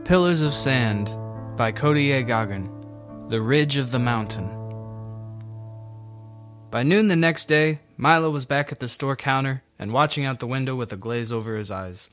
Pillars of Sand by Cody A. Goggin. The Ridge of the Mountain. By noon the next day, Milo was back at the store counter and watching out the window with a glaze over his eyes.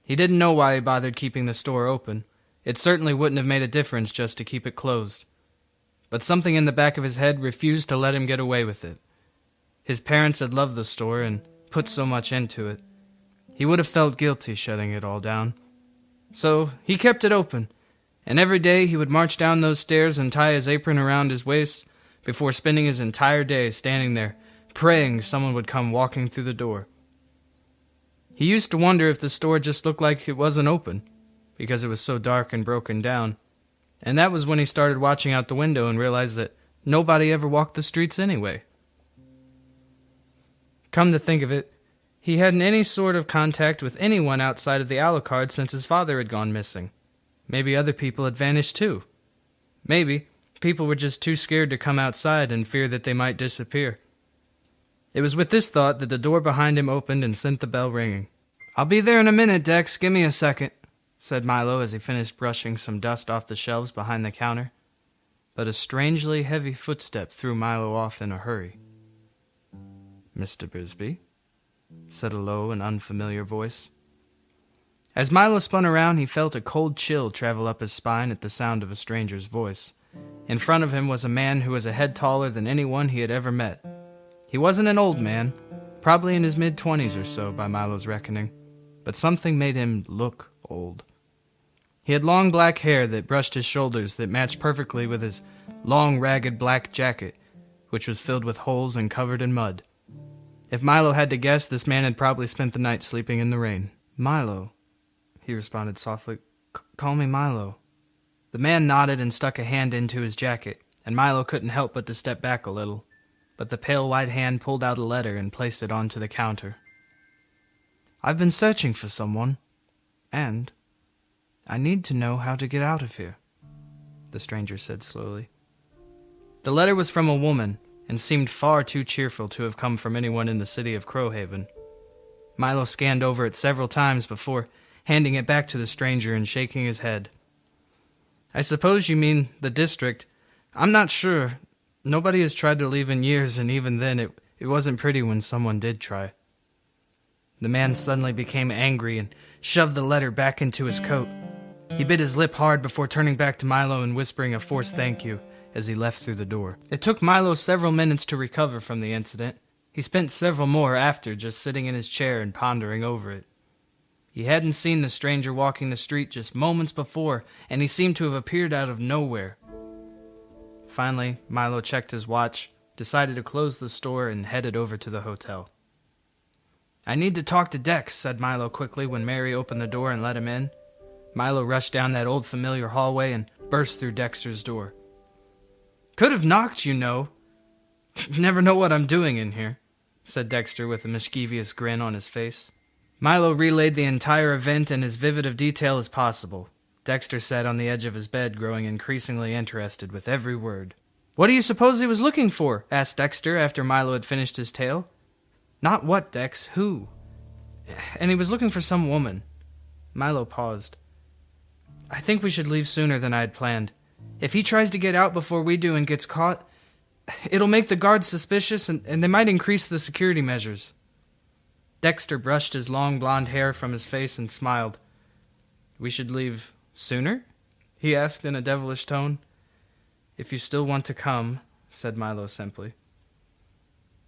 He didn't know why he bothered keeping the store open. It certainly wouldn't have made a difference just to keep it closed. But something in the back of his head refused to let him get away with it. His parents had loved the store and put so much into it. He would have felt guilty shutting it all down. So he kept it open, and every day he would march down those stairs and tie his apron around his waist before spending his entire day standing there, praying someone would come walking through the door. He used to wonder if the store just looked like it wasn't open, because it was so dark and broken down, and that was when he started watching out the window and realized that nobody ever walked the streets anyway. Come to think of it, he hadn't any sort of contact with anyone outside of the Alucard since his father had gone missing. Maybe other people had vanished too. Maybe people were just too scared to come outside and fear that they might disappear. It was with this thought that the door behind him opened and sent the bell ringing. "I'll be there in a minute, Dex. Give me a second," said Milo as he finished brushing some dust off the shelves behind the counter. But a strangely heavy footstep threw Milo off in a hurry. "Mr. Bisbee?" said a low and unfamiliar voice. As Milo spun around, he felt a cold chill travel up his spine at the sound of a stranger's voice. In front of him was a man who was a head taller than anyone he had ever met. He wasn't an old man, probably in his mid-20s or so by Milo's reckoning, but something made him look old. He had long black hair that brushed his shoulders that matched perfectly with his long, ragged black jacket, which was filled with holes and covered in mud. If Milo had to guess, this man had probably spent the night sleeping in the rain. "Milo," he responded softly. "Call me Milo." The man nodded and stuck a hand into his jacket, and Milo couldn't help but to step back a little. But the pale white hand pulled out a letter and placed it onto the counter. "I've been searching for someone, and I need to know how to get out of here," the stranger said slowly. The letter was from a woman, and seemed far too cheerful to have come from anyone in the city of Crowhaven. Milo scanned over it several times before handing it back to the stranger and shaking his head. "I suppose you mean the district. I'm not sure. Nobody has tried to leave in years, and even then it wasn't pretty when someone did try." The man suddenly became angry and shoved the letter back into his coat. He bit his lip hard before turning back to Milo and whispering a forced thank you as he left through the door. It took Milo several minutes to recover from the incident. He spent several more after just sitting in his chair and pondering over it. He hadn't seen the stranger walking the street just moments before, and he seemed to have appeared out of nowhere. Finally, Milo checked his watch, decided to close the store, and headed over to the hotel. "I need to talk to Dex," said Milo quickly when Mary opened the door and let him in. Milo rushed down that old familiar hallway and burst through Dexter's door. "Could have knocked, you know. Never know what I'm doing in here," said Dexter with a mischievous grin on his face. Milo relayed the entire event in as vivid of detail as possible. Dexter sat on the edge of his bed, growing increasingly interested with every word. "What do you suppose he was looking for?" asked Dexter after Milo had finished his tale. "Not what, Dex, who?" "And he was looking for some woman." Milo paused. "I think we should leave sooner than I had planned. If he tries to get out before we do and gets caught, it'll make the guards suspicious and they might increase the security measures." Dexter brushed his long blonde hair from his face and smiled. "We should leave sooner?" he asked in a devilish tone. "If you still want to come," said Milo simply.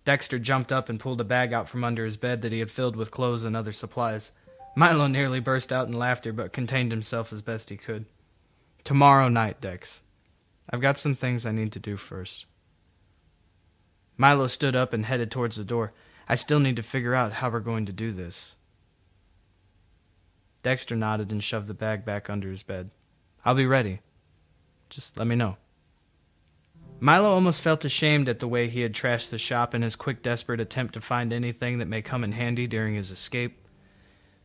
Dexter jumped up and pulled a bag out from under his bed that he had filled with clothes and other supplies. Milo nearly burst out in laughter but contained himself as best he could. "Tomorrow night, Dex. I've got some things I need to do first." Milo stood up and headed towards the door. "I still need to figure out how we're going to do this." Dexter nodded and shoved the bag back under his bed. "I'll be ready. Just let me know." Milo almost felt ashamed at the way he had trashed the shop in his quick, desperate attempt to find anything that may come in handy during his escape.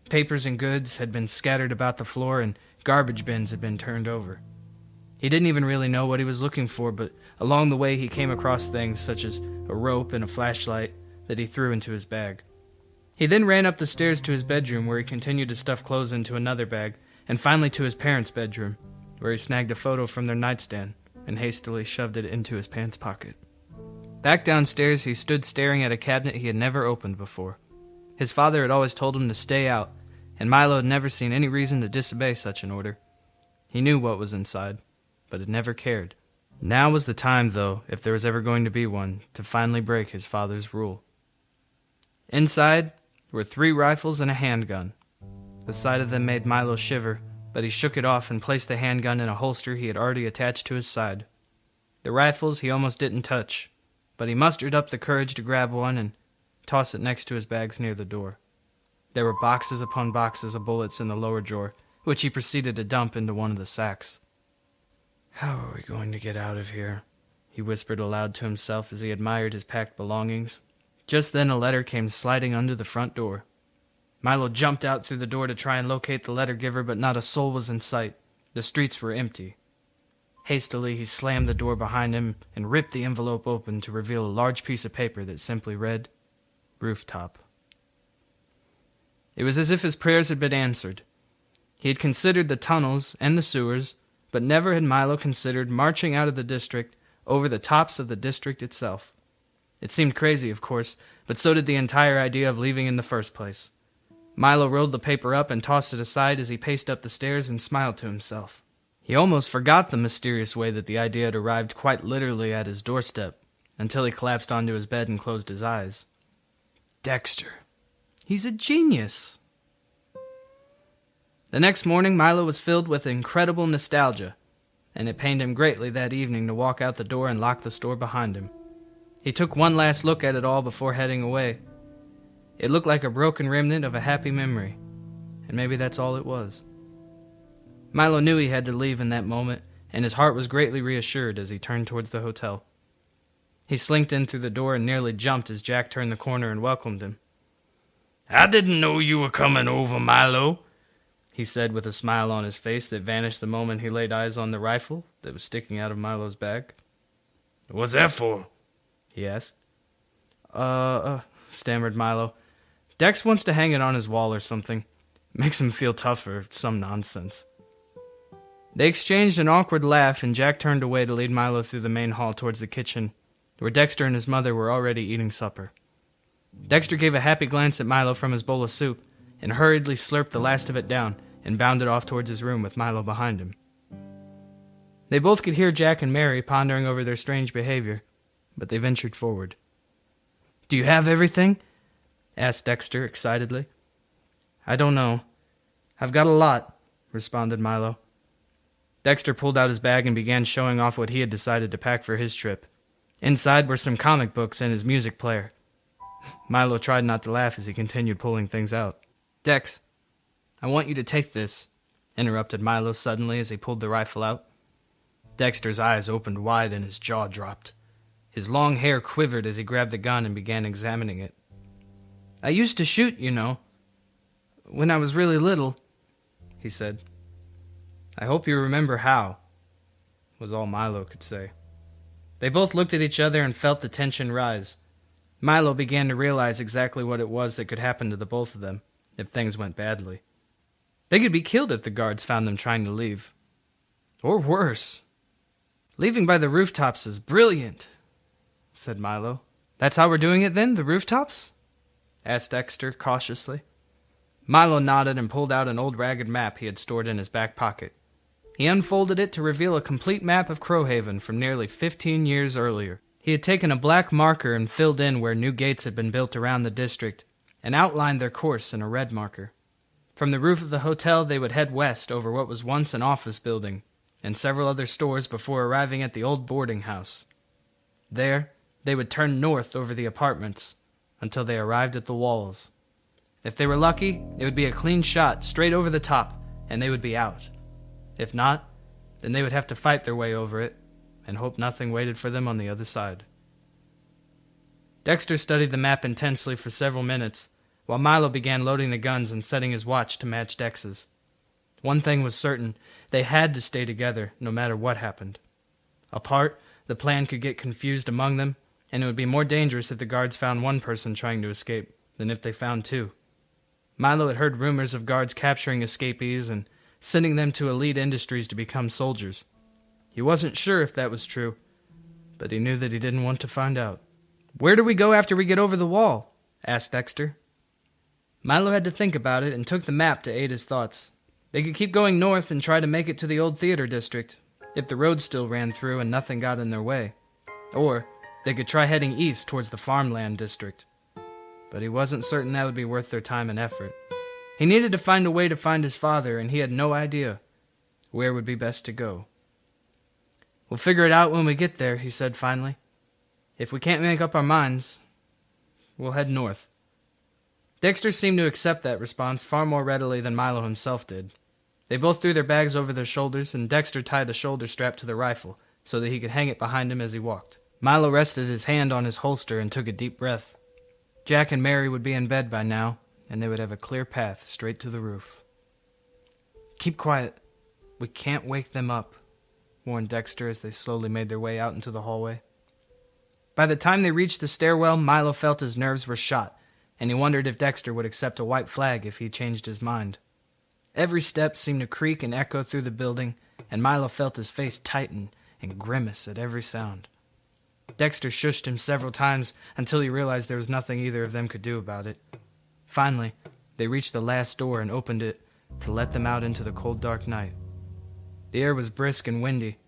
Papers and goods had been scattered about the floor, and garbage bins had been turned over. He didn't even really know what he was looking for, but along the way he came across things such as a rope and a flashlight that he threw into his bag. He then ran up the stairs to his bedroom, where he continued to stuff clothes into another bag, and finally to his parents' bedroom, where he snagged a photo from their nightstand and hastily shoved it into his pants pocket. Back downstairs, he stood staring at a cabinet he had never opened before. His father had always told him to stay out, and Milo had never seen any reason to disobey such an order. He knew what was inside, but had never cared. Now was the time, though, if there was ever going to be one, to finally break his father's rule. Inside were 3 rifles and a handgun. The sight of them made Milo shiver, but he shook it off and placed the handgun in a holster he had already attached to his side. The rifles he almost didn't touch, but he mustered up the courage to grab one and toss it next to his bags near the door. There were boxes upon boxes of bullets in the lower drawer, which he proceeded to dump into one of the sacks. "How are we going to get out of here?" he whispered aloud to himself as he admired his packed belongings. Just then a letter came sliding under the front door. Milo jumped out through the door to try and locate the letter giver, but not a soul was in sight. The streets were empty. Hastily, he slammed the door behind him and ripped the envelope open to reveal a large piece of paper that simply read, "Rooftop." It was as if his prayers had been answered. He had considered the tunnels and the sewers, but never had Milo considered marching out of the district over the tops of the district itself. It seemed crazy, of course, but so did the entire idea of leaving in the first place. Milo rolled the paper up and tossed it aside as he paced up the stairs and smiled to himself. He almost forgot the mysterious way that the idea had arrived quite literally at his doorstep, until he collapsed onto his bed and closed his eyes. Dexter. He's a genius. The next morning, Milo was filled with incredible nostalgia, and it pained him greatly that evening to walk out the door and lock the store behind him. He took one last look at it all before heading away. It looked like a broken remnant of a happy memory, and maybe that's all it was. Milo knew he had to leave in that moment, and his heart was greatly reassured as he turned towards the hotel. He slinked in through the door and nearly jumped as Jack turned the corner and welcomed him. "I didn't know you were coming over, Milo," he said with a smile on his face that vanished the moment he laid eyes on the rifle that was sticking out of Milo's bag. "What's that for?" he asked. Stammered Milo. "Dex wants to hang it on his wall or something. Makes him feel tough or some nonsense." They exchanged an awkward laugh, and Jack turned away to lead Milo through the main hall towards the kitchen, where Dexter and his mother were already eating supper. Dexter gave a happy glance at Milo from his bowl of soup, and hurriedly slurped the last of it down and bounded off towards his room with Milo behind him. They both could hear Jack and Mary pondering over their strange behavior, but they ventured forward. "Do you have everything?" asked Dexter excitedly. "I don't know. I've got a lot," responded Milo. Dexter pulled out his bag and began showing off what he had decided to pack for his trip. Inside were some comic books and his music player. Milo tried not to laugh as he continued pulling things out. "Dex, I want you to take this," interrupted Milo suddenly as he pulled the rifle out. Dexter's eyes opened wide and his jaw dropped. His long hair quivered as he grabbed the gun and began examining it. "I used to shoot, you know, when I was really little," he said. "I hope you remember how," was all Milo could say. They both looked at each other and felt the tension rise. Milo began to realize exactly what it was that could happen to the both of them if things went badly. They could be killed if the guards found them trying to leave. Or worse. "Leaving by the rooftops is brilliant," said Milo. "That's how we're doing it then, the rooftops?" asked Dexter cautiously. Milo nodded and pulled out an old ragged map he had stored in his back pocket. He unfolded it to reveal a complete map of Crowhaven from nearly 15 years earlier. He had taken a black marker and filled in where new gates had been built around the district and outlined their course in a red marker. From the roof of the hotel they would head west over what was once an office building and several other stores before arriving at the old boarding house. There, they would turn north over the apartments until they arrived at the walls. If they were lucky, it would be a clean shot straight over the top, and they would be out. If not, then they would have to fight their way over it and hope nothing waited for them on the other side. Dexter studied the map intensely for several minutes, while Milo began loading the guns and setting his watch to match Dex's. One thing was certain, they had to stay together no matter what happened. Apart, the plan could get confused among them, and it would be more dangerous if the guards found one person trying to escape than if they found two. Milo had heard rumors of guards capturing escapees and sending them to elite industries to become soldiers. He wasn't sure if that was true, but he knew that he didn't want to find out. "Where do we go after we get over the wall?" asked Dexter. Milo had to think about it and took the map to aid his thoughts. They could keep going north and try to make it to the old theater district, if the road still ran through and nothing got in their way. Or they could try heading east towards the farmland district. But he wasn't certain that would be worth their time and effort. He needed to find a way to find his father, and he had no idea where would be best to go. "We'll figure it out when we get there," he said finally. "If we can't make up our minds, we'll head north." Dexter seemed to accept that response far more readily than Milo himself did. They both threw their bags over their shoulders, and Dexter tied a shoulder strap to the rifle so that he could hang it behind him as he walked. Milo rested his hand on his holster and took a deep breath. Jack and Mary would be in bed by now, and they would have a clear path straight to the roof. "Keep quiet. We can't wake them up," warned Dexter as they slowly made their way out into the hallway. By the time they reached the stairwell, Milo felt his nerves were shot, and he wondered if Dexter would accept a white flag if he changed his mind. Every step seemed to creak and echo through the building, and Milo felt his face tighten and grimace at every sound. Dexter shushed him several times until he realized there was nothing either of them could do about it. Finally, they reached the last door and opened it to let them out into the cold, dark night. The air was brisk and windy,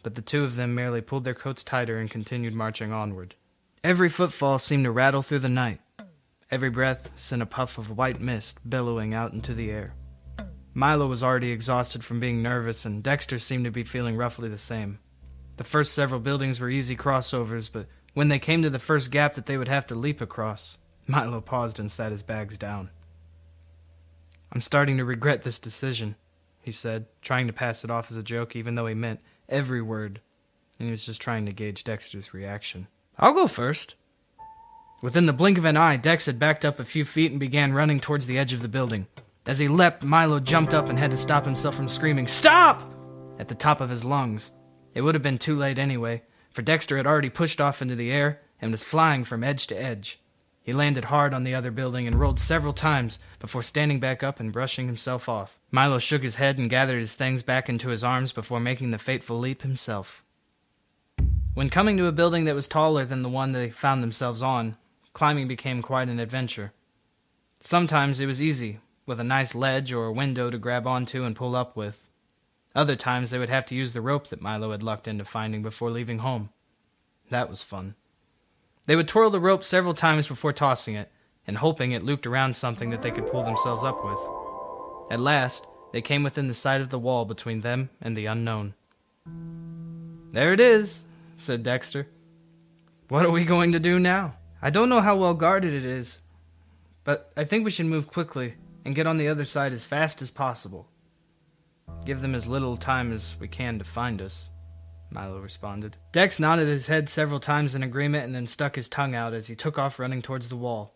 but the two of them merely pulled their coats tighter and continued marching onward. Every footfall seemed to rattle through the night. Every breath sent a puff of white mist billowing out into the air. Milo was already exhausted from being nervous, and Dexter seemed to be feeling roughly the same. The first several buildings were easy crossovers, but when they came to the first gap that they would have to leap across, Milo paused and sat his bags down. "I'm starting to regret this decision," he said, trying to pass it off as a joke even though he meant every word, and he was just trying to gauge Dexter's reaction. "I'll go first." Within the blink of an eye, Dex had backed up a few feet and began running towards the edge of the building. As he leapt, Milo jumped up and had to stop himself from screaming, "Stop!" at the top of his lungs. It would have been too late anyway, for Dexter had already pushed off into the air and was flying from edge to edge. He landed hard on the other building and rolled several times before standing back up and brushing himself off. Milo shook his head and gathered his things back into his arms before making the fateful leap himself. When coming to a building that was taller than the one they found themselves on, climbing became quite an adventure. Sometimes it was easy, with a nice ledge or a window to grab onto and pull up with. Other times they would have to use the rope that Milo had lucked into finding before leaving home. That was fun. They would twirl the rope several times before tossing it, and hoping it looped around something that they could pull themselves up with. At last, they came within the sight of the wall between them and the unknown. "There it is," said Dexter. "What are we going to do now?" "I don't know how well guarded it is, but I think we should move quickly and get on the other side as fast as possible. Give them as little time as we can to find us," Milo responded. Dex nodded his head several times in agreement and then stuck his tongue out as he took off running towards the wall.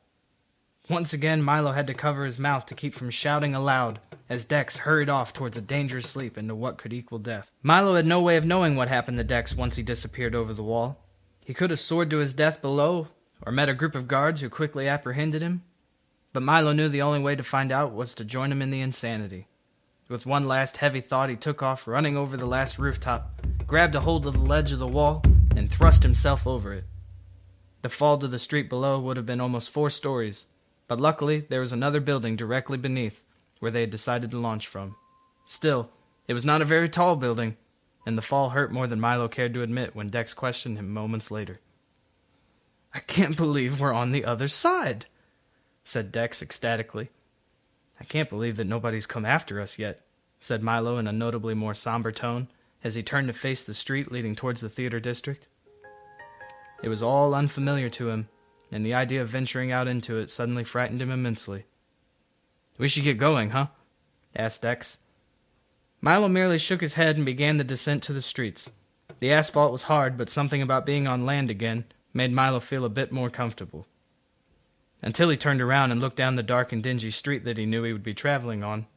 Once again, Milo had to cover his mouth to keep from shouting aloud as Dex hurried off towards a dangerous leap into what could equal death. Milo had no way of knowing what happened to Dex once he disappeared over the wall. He could have soared to his death below, or met a group of guards who quickly apprehended him. But Milo knew the only way to find out was to join him in the insanity. With one last heavy thought, he took off, running over the last rooftop, grabbed a hold of the ledge of the wall, and thrust himself over it. The fall to the street below would have been almost 4 stories, but luckily there was another building directly beneath, where they had decided to launch from. Still, it was not a very tall building, and the fall hurt more than Milo cared to admit when Dex questioned him moments later. "I can't believe we're on the other side," said Dex ecstatically. "I can't believe that nobody's come after us yet," said Milo in a notably more somber tone as he turned to face the street leading towards the theater district. It was all unfamiliar to him, and the idea of venturing out into it suddenly frightened him immensely. "We should get going, huh?" asked Dex. Milo merely shook his head and began the descent to the streets. The asphalt was hard, but something about being on land again made Milo feel a bit more comfortable. Until he turned around and looked down the dark and dingy street that he knew he would be traveling on.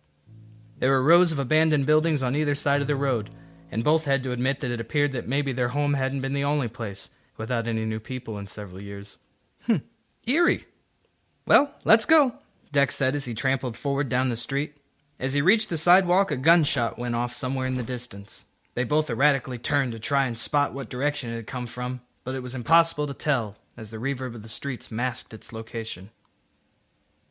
There were rows of abandoned buildings on either side of the road, and both had to admit that it appeared that maybe their home hadn't been the only place without any new people in several years. Eerie. "Well, let's go," Dex said as he trampled forward down the street. As he reached the sidewalk, a gunshot went off somewhere in the distance. They both erratically turned to try and spot what direction it had come from, but it was impossible to tell, as the reverb of the streets masked its location.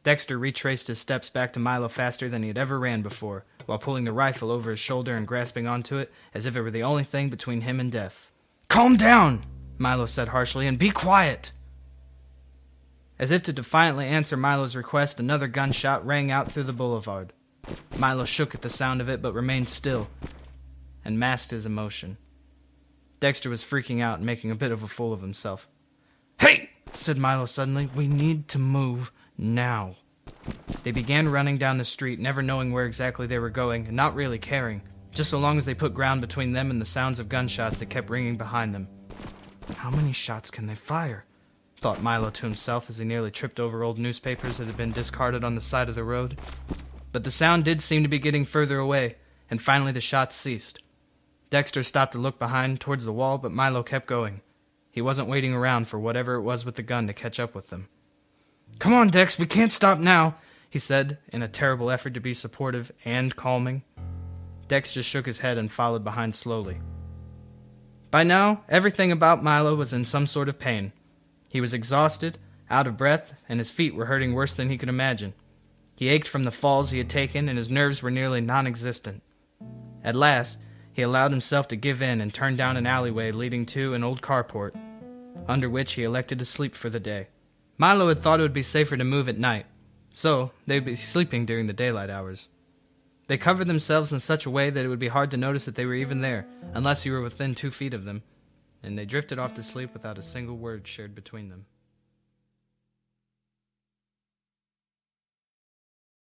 Dexter retraced his steps back to Milo faster than he had ever ran before, while pulling the rifle over his shoulder and grasping onto it as if it were the only thing between him and death. "Calm down," Milo said harshly, "and be quiet." As if to defiantly answer Milo's request, another gunshot rang out through the boulevard. Milo shook at the sound of it, but remained still and masked his emotion. Dexter was freaking out and making a bit of a fool of himself. "Hey!" said Milo suddenly. "We need to move now." They began running down the street, never knowing where exactly they were going, and not really caring, just so long as they put ground between them and the sounds of gunshots that kept ringing behind them. "How many shots can they fire?" thought Milo to himself as he nearly tripped over old newspapers that had been discarded on the side of the road. But the sound did seem to be getting further away, and finally the shots ceased. Dexter stopped to look behind towards the wall, but Milo kept going. He wasn't waiting around for whatever it was with the gun to catch up with them. "Come on, Dex, we can't stop now," he said, in a terrible effort to be supportive and calming. Dex just shook his head and followed behind slowly. By now, everything about Milo was in some sort of pain. He was exhausted, out of breath, and his feet were hurting worse than he could imagine. He ached from the falls he had taken, and his nerves were nearly non-existent. At last, he allowed himself to give in and turned down an alleyway leading to an old carport, under which he elected to sleep for the day. Milo had thought it would be safer to move at night, so they would be sleeping during the daylight hours. They covered themselves in such a way that it would be hard to notice that they were even there, unless you were within 2 feet of them, and they drifted off to sleep without a single word shared between them.